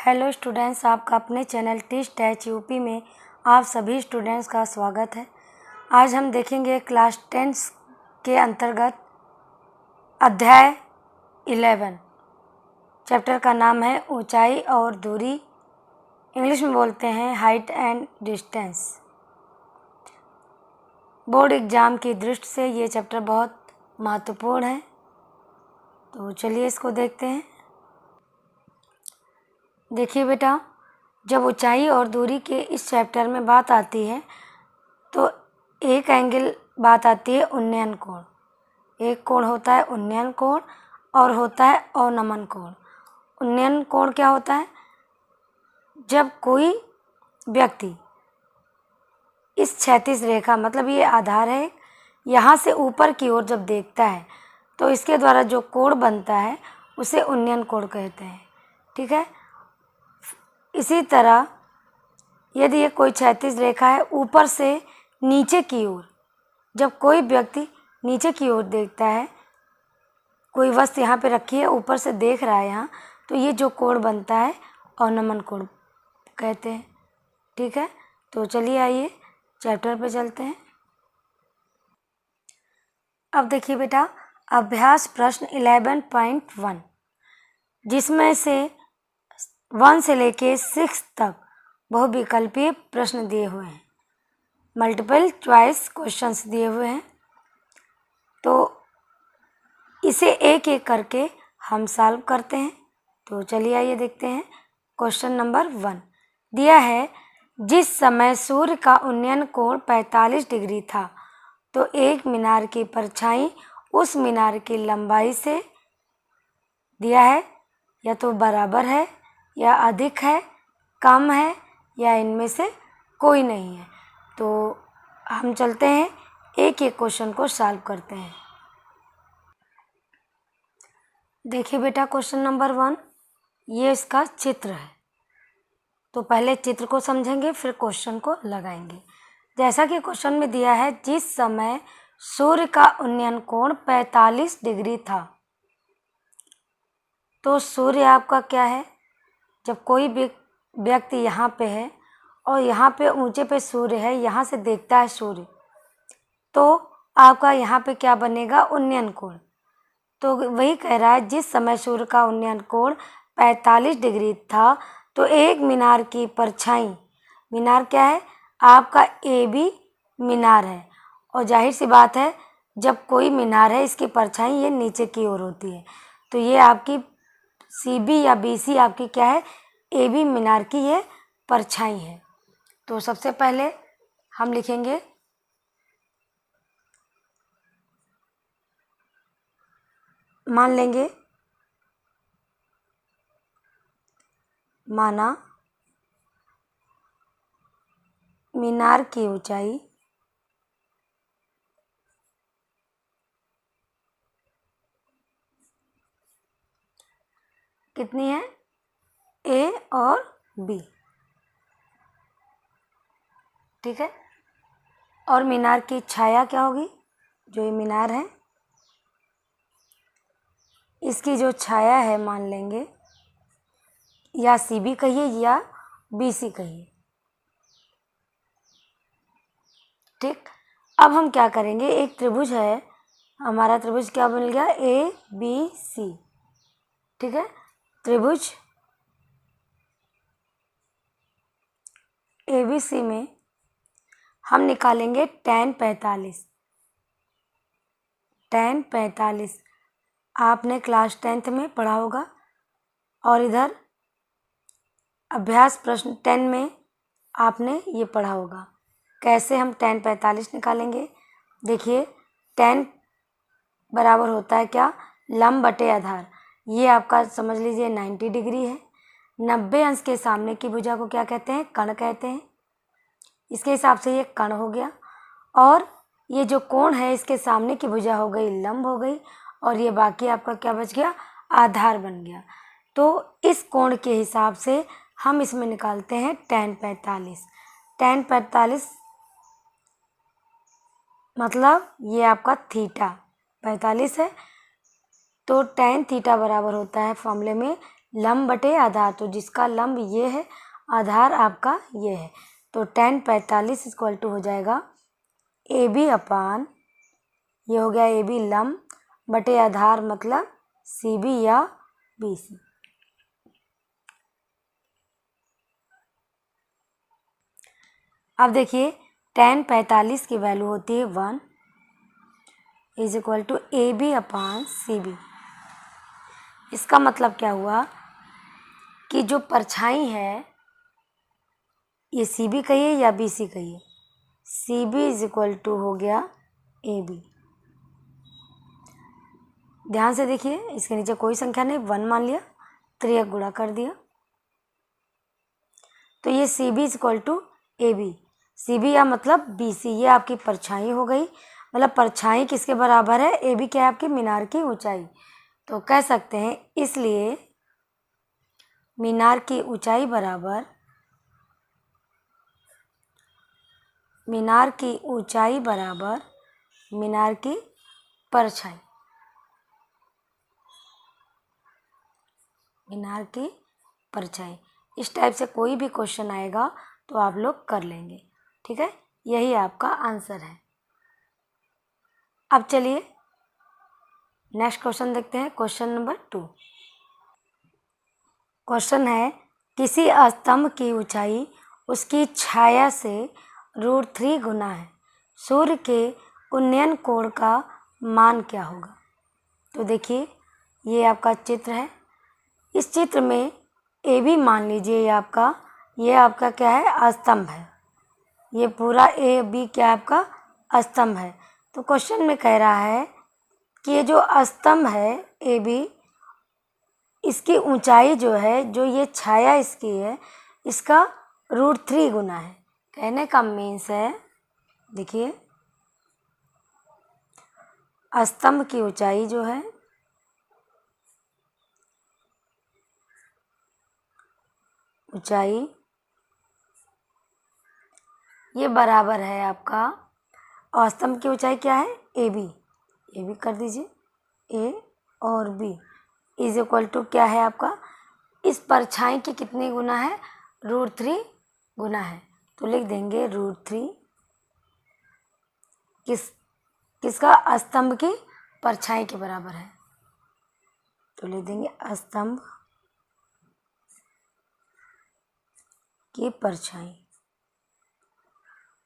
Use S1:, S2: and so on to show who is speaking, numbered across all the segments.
S1: Hello students, आपका अपने channel teach टैच UP में आप सभी स्टूडेंट्स का स्वागत है। आज हम देखेंगे क्लास 10 के अंतर्गत अध्याय 11। चैप्टर का नाम है ऊंचाई और दूरी, इंग्लिश में बोलते हैं height and distance. Board exam की दृष्टि से ये चैप्टर बहुत महत्वपूर्ण है, तो चलिए इसको देखते हैं। देखिए बेटा, जब ऊंचाई और दूरी के इस चैप्टर में बात आती है तो एक एंगल बात आती है उन्नयन कोण। एक कोण होता है उन्नयन कोण और होता है अवनमन कोण। उन्नयन कोण क्या होता है? जब कोई व्यक्ति इस क्षैतिज रेखा, मतलब ये आधार है, यहाँ से ऊपर की ओर जब देखता है तो इसके द्वारा जो कोण बनता है उसे उन्नयन कोण कहते हैं। ठीक है। इसी तरह यदि ये कोई क्षैतिज रेखा है ऊपर से नीचे की ओर, जब कोई व्यक्ति नीचे की ओर देखता है, कोई वस्तु यहाँ पे रखी है, ऊपर से देख रहा है यहाँ, तो ये जो कोण बनता है अवनमन कोण कहते हैं। ठीक है, तो चलिए आइए चैप्टर पे चलते हैं। अब देखिए बेटा, अभ्यास प्रश्न 11.1, जिसमें से 1 से लेके 6 तक बहुविकल्पीय प्रश्न दिए हुए हैं, मल्टीपल चॉइस क्वेश्चंस दिए हुए हैं। तो इसे एक एक करके हम सॉल्व करते हैं। तो चलिए आइए देखते हैं। क्वेश्चन नंबर 1 दिया है, जिस समय सूर्य का उन्नयन कोण 45 डिग्री था तो एक मीनार की परछाई उस मीनार की लंबाई से दिया है, या तो बराबर है या अधिक है, कम है या इनमें से कोई नहीं है। तो हम चलते हैं, एक एक क्वेश्चन को सॉल्व करते हैं। देखिए बेटा, क्वेश्चन नंबर 1 ये इसका चित्र है। तो पहले चित्र को समझेंगे फिर क्वेश्चन को लगाएंगे। जैसा कि क्वेश्चन में दिया है, जिस समय सूर्य का उन्नयन कोण 45 डिग्री था, तो सूर्य आपका क्या है? जब कोई भी व्यक्ति यहाँ पे है और यहाँ पे ऊंचे पे सूर्य है, यहाँ से देखता है सूर्य, तो आपका यहाँ पे क्या बनेगा? उन्नयन कोण। तो वही कह रहा है, जिस समय सूर्य का उन्नयन कोण 45 डिग्री था तो एक मीनार की परछाई, मीनार क्या है? आपका ए बी मीनार है, और जाहिर सी बात है जब कोई मीनार है इसकी परछाई ये नीचे की ओर होती है, तो ये आपकी सी बी या बी सी आपकी क्या है? ए बी मीनार की ये परछाई है। तो सबसे पहले हम लिखेंगे मान लेंगे, माना मीनार की ऊंचाई कितनी है? ए और बी। ठीक है। और मीनार की छाया क्या होगी? जो ये मीनार है इसकी जो छाया है, मान लेंगे या सी बी कहिए या बी सी कहिए। ठीक। अब हम क्या करेंगे, एक त्रिभुज है हमारा, त्रिभुज क्या बन गया? A B C. ठीक है। त्रिभुज ए बी सी में हम निकालेंगे tan 45। tan 45 आपने क्लास 10th में पढ़ा होगा, और इधर अभ्यास प्रश्न 10 में आपने ये पढ़ा होगा। कैसे हम tan 45 निकालेंगे? देखिए, tan बराबर होता है क्या? लंब बटे आधार। ये आपका समझ लीजिए 90 डिग्री है। 90 अंश के सामने की भुजा को क्या कहते हैं? कर्ण कहते हैं। इसके हिसाब से ये कर्ण हो गया, और ये जो कोण है इसके सामने की भुजा हो गई लंब हो गई, और ये बाकी आपका क्या बच गया? आधार बन गया। तो इस कोण के हिसाब से हम इसमें निकालते हैं tan 45। tan 45 मतलब ये आपका थीटा 45 है, तो tan थीटा बराबर होता है फॉर्मूले में लंब बटे आधार, तो जिसका लंब ये है, आधार आपका ये है, तो tan 45 इक्वल टू हो जाएगा AB अपान, ये हो गया AB लंब बटे आधार मतलब CB या BC। अब देखिए tan 45 की वैल्यू होती है 1 is equal to AB upon CB। इसका मतलब क्या हुआ कि जो परछाई है ये CB कहिए या BC कहिए, CB इज इक्वल टू हो गया AB। ध्यान से देखिए, इसके नीचे कोई संख्या नहीं, 1 मान लिया, 3 गुणा कर दिया, तो ये CB is equal to AB। CB या मतलब BC, ये आपकी परछाई हो गई, मतलब परछाई किसके बराबर है, AB क्या है आपकी मीनार की ऊंचाई। तो कह सकते हैं इसलिए मीनार की ऊंचाई बराबर, मीनार की ऊंचाई बराबर मीनार की परछाई, मीनार की परछाई। इस टाइप से कोई भी क्वेश्चन आएगा तो आप लोग कर लेंगे, ठीक है, यही आपका आंसर है। अब चलिए नेक्स्ट क्वेश्चन देखते हैं, क्वेश्चन नंबर 2। क्वेश्चन है किसी स्तंभ की ऊंचाई उसकी छाया से √3 गुना है, सूर्य के उन्नयन कोण का मान क्या होगा। तो देखिए ये आपका चित्र है, इस चित्र में AB मान लीजिए ये आपका क्या है, स्तंभ है, ये पूरा AB क्या है आपका स्तंभ है। तो क्वेश्चन में कह रहा है कि ये जो स्तंभ है AB, इसकी ऊंचाई जो है, जो ये छाया इसकी है, इसका √3 गुना है। कहने का मीन्स है, देखिए स्तंभ की ऊंचाई जो है, ऊंचाई ये बराबर है आपका, और स्तंभ की ऊंचाई क्या है, AB कर दीजिए, A और B इज इक्वल टू क्या है आपका, इस परछाई की कितनी गुना है, √3 गुना है। तो लिख देंगे √3 किसका, स्तंभ की परछाई के बराबर है, तो लिख देंगे स्तंभ की परछाई,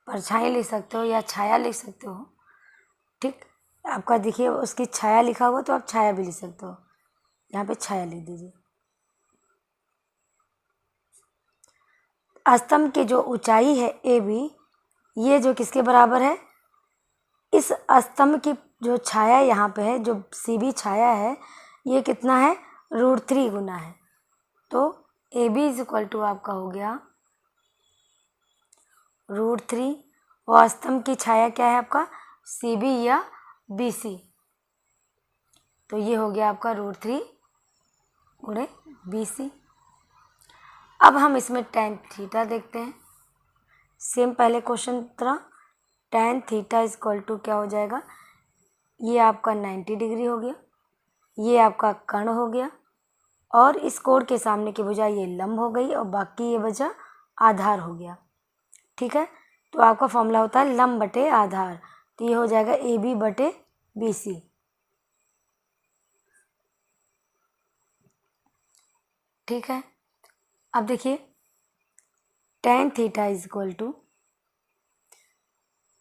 S1: परछाई लिख सकते हो या छाया लिख सकते हो, ठीक। आपका देखिए उसकी छाया लिखा हुआ तो आप छाया भी लिख सकते हो, यहाँ पे छाया लिख दीजिए। स्तंभ की जो ऊंचाई है AB, ये जो किसके बराबर है, इस स्तंभ की जो छाया यहाँ पे है, जो CB छाया है, ये कितना है, √3 गुना है। तो AB इज इक्वल टू आपका हो गया √3, और स्तंभ की छाया क्या है आपका, CB या BC, तो ये हो गया आपका √3 गुणे BC। अब हम इसमें tan थीटा देखते हैं, सेम पहले क्वेश्चन तरह, tan theta is equal to क्या हो जाएगा, ये आपका 90 डिग्री हो गया, ये आपका कर्ण हो गया, और इस कोण के सामने की भुजा ये लंब हो गई, और बाकी ये भुजा आधार हो गया, ठीक है। तो आपका फॉर्मूला होता है लंब बटे आधार, तो ये हो जाएगा AB बटे BC, ठीक है। अब देखिए tan theta is equal to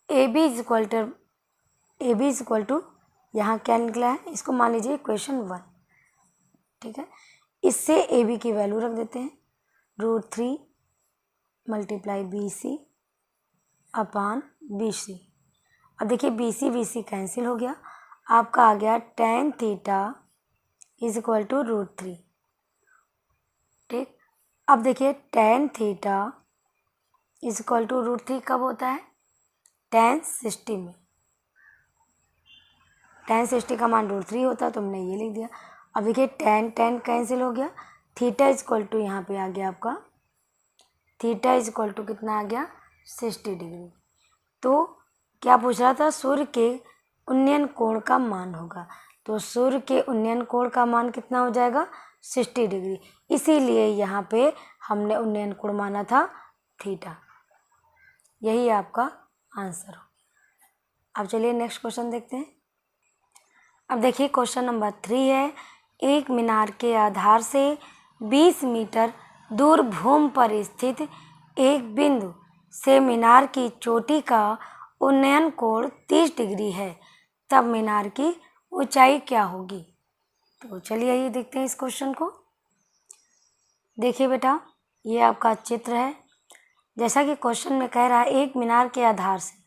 S1: AB is equal to यहाँ क्या निकला है, इसको मान लीजिए इक्वेशन 1, ठीक है। इससे AB की वैल्यू रख देते हैं, √3 मल्टीप्लाई BC अपान BC। अब देखिए BC कैंसिल हो गया, आपका आ गया tan theta is equal to √3, ठीक। अब देखिए tan theta is equal to √3 कब होता है, tan 60 में, tan 60 का मान √3 होता है, तो हमने ये लिख दिया। अब देखिए tan कैंसिल हो गया, थीटा इज इक्वल टू यहाँ पे आ गया आपका, थीटा इज इक्वल टू कितना आ गया, 60 डिग्री। तो क्या पूछ रहा था, सूर्य के उन्नयन कोण का मान होगा, तो सूर्य के उन्नयन कोण का मान कितना हो जाएगा, 60 डिग्री। इसीलिए यहाँ पे हमने उन्नयन कोण माना था थीटा। यही आपका आंसर हो। अब चलिए नेक्स्ट क्वेश्चन देखते हैं। अब देखिए क्वेश्चन नंबर 3 है, एक मीनार के आधार से 20 मीटर दूर भूमि पर स्थित एक बिंदु से मीनार की चोटी का उन्नयन कोण 30 डिग्री है, तब मीनार की ऊंचाई क्या होगी? तो चलिए ये देखते हैं इस क्वेश्चन को। देखिए बेटा, ये आपका चित्र है। जैसा कि क्वेश्चन में कह रहा है, एक मीनार के आधार से,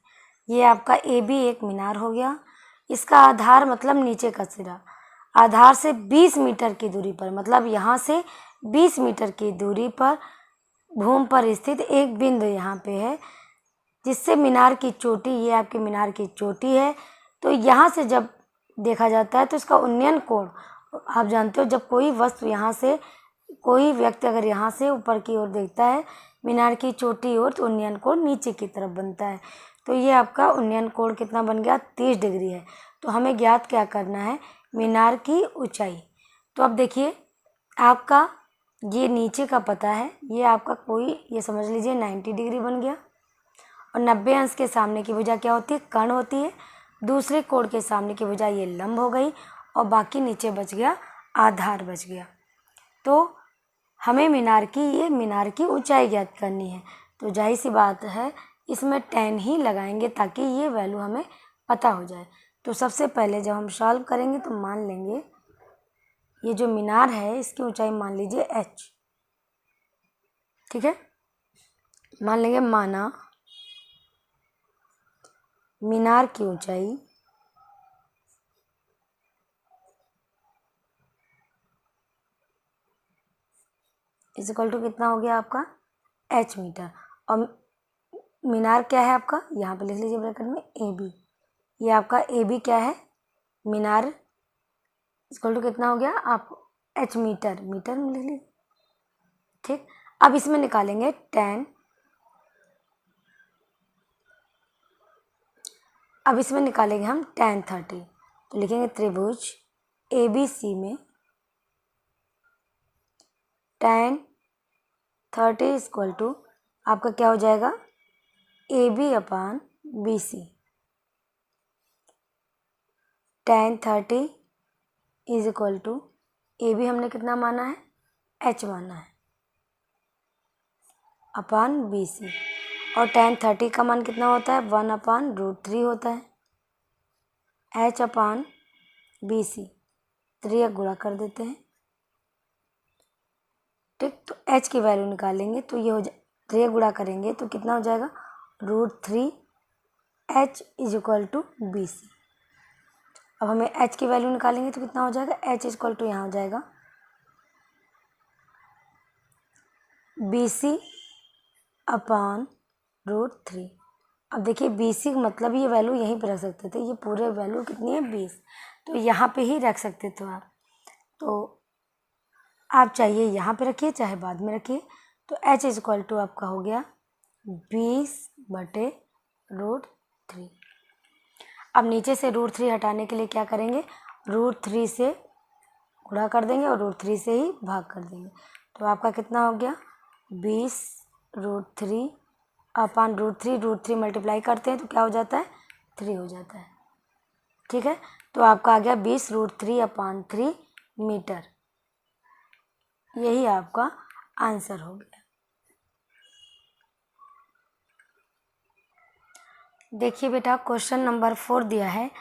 S1: ये आपका ए बी एक मीनार हो गया। इसका आधार मतलब नीचे का सिरा, आधार से 20 मीटर की दूरी पर, मतलब यहाँ से 20 मीटर की दूरी पर भूमि पर स्थित एक बिंदु यहाँ पे है, जिससे मीनार की चोटी, ये आपकी मीनार की चोटी है। तो यहाँ से जब देखा जाता है तो इसका उन्नयन कोण, आप जानते हो जब कोई वस्तु यहाँ से, कोई व्यक्ति अगर यहाँ से ऊपर की ओर देखता है मीनार की चोटी ओर, तो उन्नयन कोण नीचे की तरफ बनता है। तो ये आपका उन्नयन कोण कितना बन गया? 30 डिग्री है। तो हमें ज्ञात क्या करना है? मीनार की ऊंचाई। तो अब देखिए, आपका ये नीचे का पता है, ये आपका कोई, ये समझ लीजिए 90 डिग्री बन गया। और 90 अंश के सामने की भुजा क्या होती है? कर्ण होती है। दूसरे कोण के सामने की भुजा ये लंब हो गई, और बाकी नीचे बच गया आधार बच गया। तो हमें मीनार की ऊंचाई ज्ञात करनी है। तो जाहिर सी बात है, इसमें 10 ही लगाएंगे ताकि ये वैल्यू हमें पता हो जाए। तो सबसे पहले जब हम सॉल्व करेंगे तो मान लेंगे ये जो मीनार है इसकी ऊंचाई मान लीजिए h, ठीक है। मान लेंगे, माना मीनार की ऊंचाई इज इक्वल टू कितना हो गया आपका? h metre. और मीनार क्या है आपका? यहाँ पे लिख लीजिए ब्रैकेट में ए बी। ये आपका ए बी क्या है? मीनार इक्वल टू कितना हो गया आप? h मीटर, मीटर में लिख लीजिए, ठीक। अब इसमें निकालेंगे 10, अब इसमें निकालेंगे हम tan 30। तो लिखेंगे त्रिभुज ए बी सी में tan 30 इक्वल टू आपका क्या हो जाएगा? A B upon B C. tan 30 is equal to A B हमने कितना माना है? h माना है, अपान बी सी। और tan 30 का मान कितना होता है? 1/√3 होता है। h अपान बी सी 3 गुणा कर देते हैं, ठीक। तो h की वैल्यू निकालेंगे तो ये हो जाए, 3 गुणा करेंगे तो कितना हो जाएगा? √3 h is equal to B C. अब हमें h की वैल्यू निकालेंगे तो कितना हो जाएगा? h इज इक्वल टू यहाँ हो जाएगा बी सी अपान √3। अब देखिए BC का मतलब ये वैल्यू यहीं पर रख सकते थे, ये पूरे वैल्यू कितनी है? 20। तो यहाँ पे ही रख सकते थे आप। तो आप चाहिए यहाँ पे रखिए, चाहे बाद में रखिए। तो h इज इक्वल टू आपका हो गया 20/√3। अब नीचे से √3 हटाने के लिए क्या करेंगे? √3 से गुणा कर देंगे और √3 से ही भाग कर देंगे। तो आपका कितना हो गया? 20/√3 अपान √3 मल्टीप्लाई करते हैं तो क्या हो जाता है? 3 हो जाता है, ठीक है। तो आपका आ गया 20√3 अपान 3 मीटर। यही आपका आंसर हो गया। देखिए बेटा, क्वेश्चन नंबर 4 दिया है,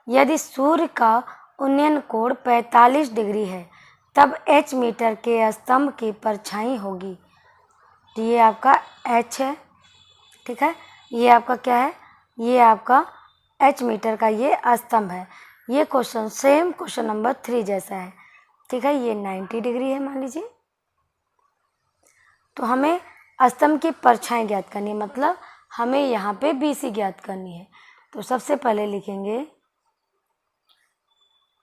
S1: यदि सूर्य का उन्नयन कोण 45 डिग्री है तब h मीटर के स्तंभ की परछाई होगी। तो ये आपका h है, ठीक है। ये आपका क्या है? ये आपका h मीटर का ये स्तंभ है। ये क्वेश्चन सेम क्वेश्चन नंबर 3 जैसा है, ठीक है। ये 90 डिग्री है मान लीजिए। तो हमें स्तंभ की परछाई ज्ञात करनी है, मतलब हमें यहाँ पे BC ज्ञात करनी है। तो सबसे पहले लिखेंगे,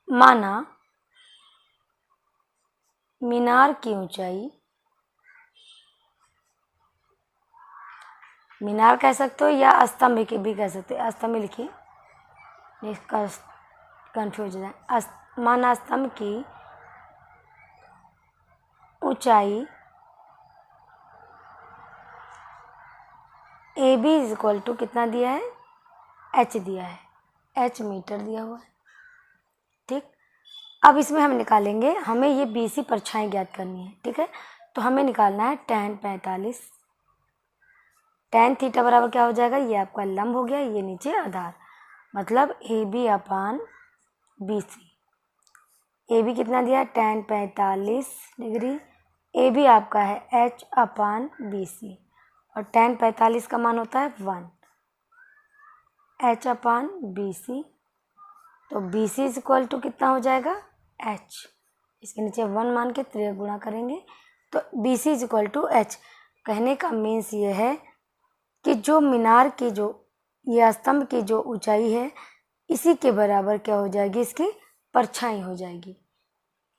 S1: माना मीनार की ऊंचाई, मीनार कह सकते हो या स्तंभ की भी कह सकते हो, स्तंभ लिखिए, इसका कंफ्यूज हो जाए। माना स्तंभ की ऊंचाई A B is equal to कितना दिया है, एच दिया है, एच मीटर दिया हुआ है। ठीक, अब इसमें हम निकालेंगे, हमें ये बी सी परछाई ज्ञात करनी है। ठीक है, तो हमें निकालना है tan 45। tan थीटा बराबर क्या हो जाएगा, ये आपका लंब हो गया, ये नीचे आधार, मतलब A B upon B C. A B कितना दिया है, tan 45 डिग्री, ए बी आपका है एच अपान बी सी, और tan 45 का मान होता है 1, एच अपान बी सी। तो B C is equal to कितना हो जाएगा, एच, इसके नीचे 1 मान के 3 गुणा करेंगे, तो B C is equal to H. कहने का मीन्स ये है कि जो मीनार की जो ये स्तंभ की जो ऊंचाई है, इसी के बराबर क्या हो जाएगी, इसकी परछाई हो जाएगी।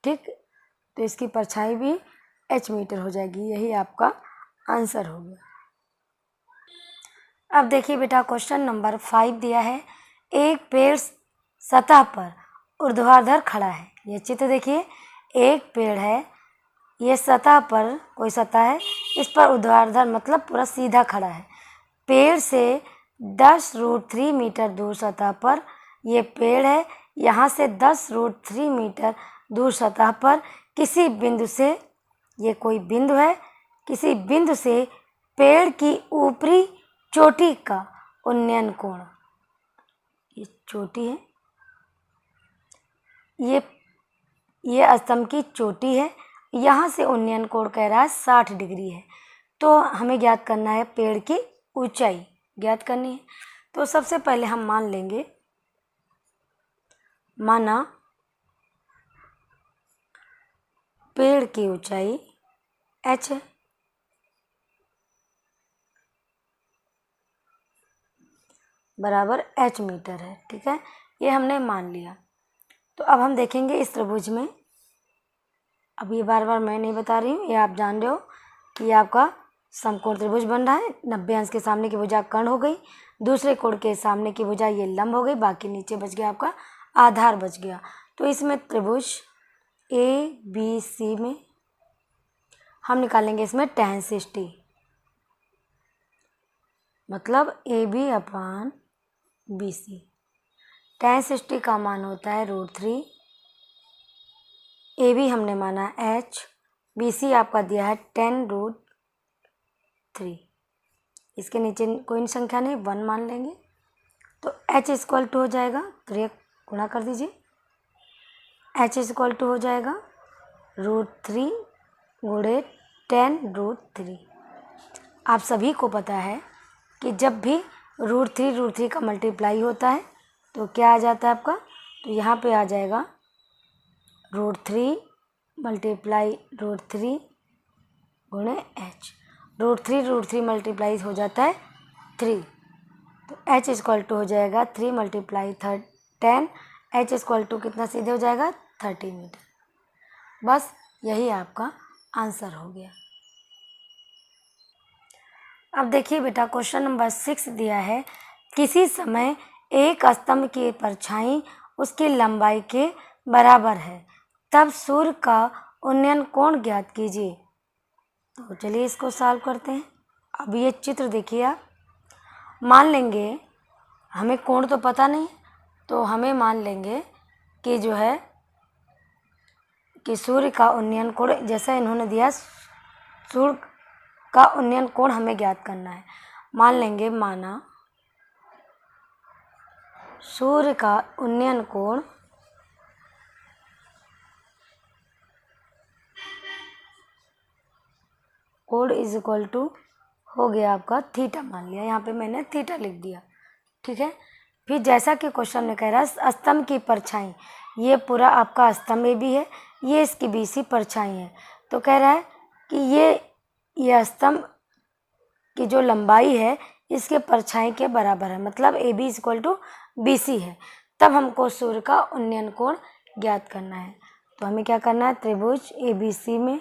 S1: ठीक, तो इसकी परछाई भी एच मीटर हो जाएगी, यही आपका आंसर हो गया। अब देखिए बेटा, क्वेश्चन नंबर 5 दिया है, एक पेड़ सतह पर ऊर्ध्वाधर खड़ा है। ये चित्र देखिए, एक पेड़ है, ये सतह पर कोई सतह है, इस पर ऊर्ध्वाधर मतलब पूरा सीधा खड़ा है। पेड़ से 10√3 मीटर दूर सतह पर ये पेड़ है, यहाँ से 10√3 मीटर दूर सतह पर किसी बिंदु से, ये कोई बिंदु है, किसी बिंदु से पेड़ की ऊपरी चोटी का उन्नयन कोण, ये चोटी है, ये स्तंभ की चोटी है, यहाँ से उन्नयन कोण कह रहा है 60 डिग्री है। तो हमें ज्ञात करना है पेड़ की ऊंचाई ज्ञात करनी है। तो सबसे पहले हम मान लेंगे, माना पेड़ की ऊंचाई h है, बराबर h मीटर है। ठीक है, ये हमने मान लिया। तो अब हम देखेंगे इस त्रिभुज में, अब ये बार बार मैं नहीं बता रही हूँ, ये आप जान रहे हो कि ये आपका समकोण त्रिभुज बन रहा है। 90 अंश के सामने की भुजा कर्ण हो गई, दूसरे कोण के सामने की भुजा ये लंब हो गई, बाकी नीचे बच गया आपका आधार बच गया। तो इसमें त्रिभुज ए बी सी में हम निकालेंगे इसमें tan 60, मतलब A B upon B C. tan 60 का मान होता है √3, ए बी हमने माना h, बी सी आपका दिया है 10√3, इसके नीचे कोई संख्या नहीं, 1 मान लेंगे। तो h इक्वल टू हो जाएगा, तो ये गुणा कर दीजिए, h इक्वल टू हो जाएगा √3 गुणे 10√3। आप सभी को पता है कि जब भी √3 का मल्टीप्लाई होता है तो क्या आ जाता है आपका, तो यहाँ पे आ जाएगा √3 मल्टीप्लाई √3 गुणे h, √3 मल्टीप्लाई हो जाता है 3, तो h इक्वल टू हो जाएगा 3 मल्टीप्लाई 10, h इक्वल टू कितना सीधे हो जाएगा 30 मीटर। बस यही आपका आंसर हो गया। अब देखिए बेटा, क्वेश्चन नंबर 6 दिया है, किसी समय एक स्तंभ की परछाई उसकी लंबाई के बराबर है, तब सूर्य का उन्नयन कोण ज्ञात कीजिए। तो चलिए इसको सॉल्व करते हैं। अब ये चित्र देखिए, आप मान लेंगे, हमें कोण तो पता नहीं, तो हमें मान लेंगे कि जो है कि सूर्य का उन्नयन कोण, जैसा इन्होंने दिया, सूर्य का उन्नयन कोण हमें ज्ञात करना है। मान लेंगे, माना सूर्य का उन्नयन कोण इज इक्वल टू हो गया आपका थीटा, मान लिया, यहाँ पे मैंने थीटा लिख दिया। ठीक है, फिर जैसा कि क्वेश्चन में कह रहा है स्तंभ की परछाई, ये पूरा आपका स्तंभ ए भी है, ये इसकी बी सी परछाई है, तो कह रहा है कि ये स्तंभ की जो लंबाई है इसके परछाई के बराबर है, मतलब A B equal to B C है। तब हमको सूर्य का उन्नयन कोण ज्ञात करना है। तो हमें क्या करना है, त्रिभुज ए बी सी में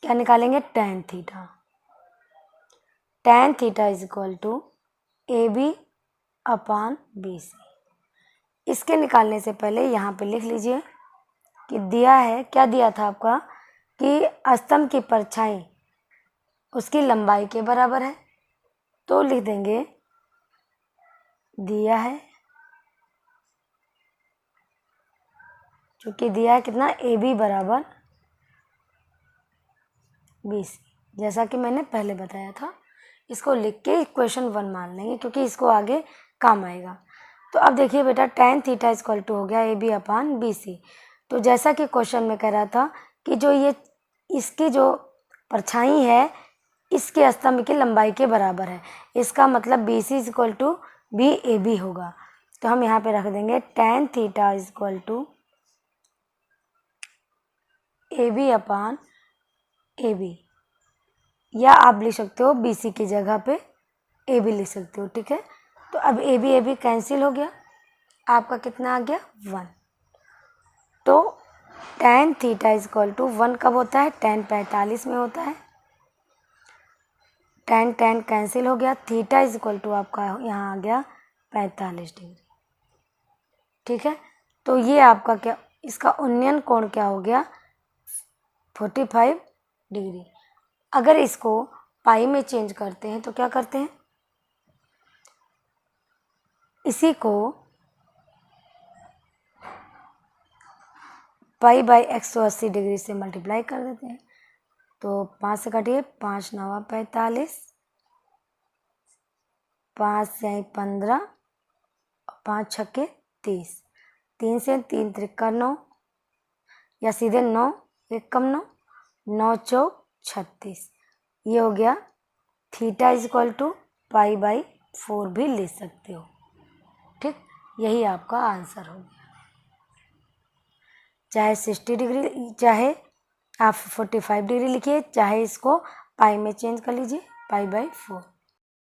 S1: क्या निकालेंगे, tan theta. tan theta is equal to A B upon B C. इसके निकालने से पहले यहाँ पे लिख लीजिए कि दिया है, क्या दिया था आपका कि स्तंभ की परछाई उसकी लंबाई के बराबर है। तो लिख देंगे दिया है, चूँकि दिया है कितना, ए बी बराबर BC, जैसा कि मैंने पहले बताया था। इसको लिख के इक्वेशन 1 मान लेंगे क्योंकि इसको आगे काम आएगा। तो अब देखिए बेटा, tan थीटा इक्वल टू हो गया AB/BC। तो जैसा कि क्वेश्चन में कह रहा था कि जो ये इसकी जो परछाई है इसके स्तंभ की लंबाई के बराबर है, इसका मतलब BC इक्वल टू BAB होगा। तो हम यहाँ पे रख देंगे tan theta equal to AB/AB, या आप लिख सकते हो BC की जगह पे AB लिख सकते हो, ठीक है। तो अब AB कैंसिल हो गया, आपका कितना आ गया 1। तो tan थीटा इक्वल टू 1 कब होता है, tan 45 में होता है। tan कैंसिल हो गया, थीटा इक्वल टू आपका यहाँ आ गया 45 डिग्री, ठीक है। तो ये आपका क्या, इसका उन्नयन कोण क्या हो गया 45 डिग्री। अगर इसको पाई में चेंज करते हैं तो क्या करते हैं, इसी को पाई/180 डिग्री से मल्टीप्लाई कर देते हैं। तो 5 से काटिए, 5 9 45, 5 से 15, 5 छक्के 30, 3 से 3 त्रिका 9, या सीधे 9 1 कम 9, 9 चौक 36। ये हो गया थीटा इक्वल टू पाई/4 भी ले सकते हो, ठीक। यही आपका आंसर हो गया। चाहे 60 डिग्री, चाहे आप 45 डिग्री लिखिए, चाहे इसको पाई में चेंज कर लीजिए, पाई/4।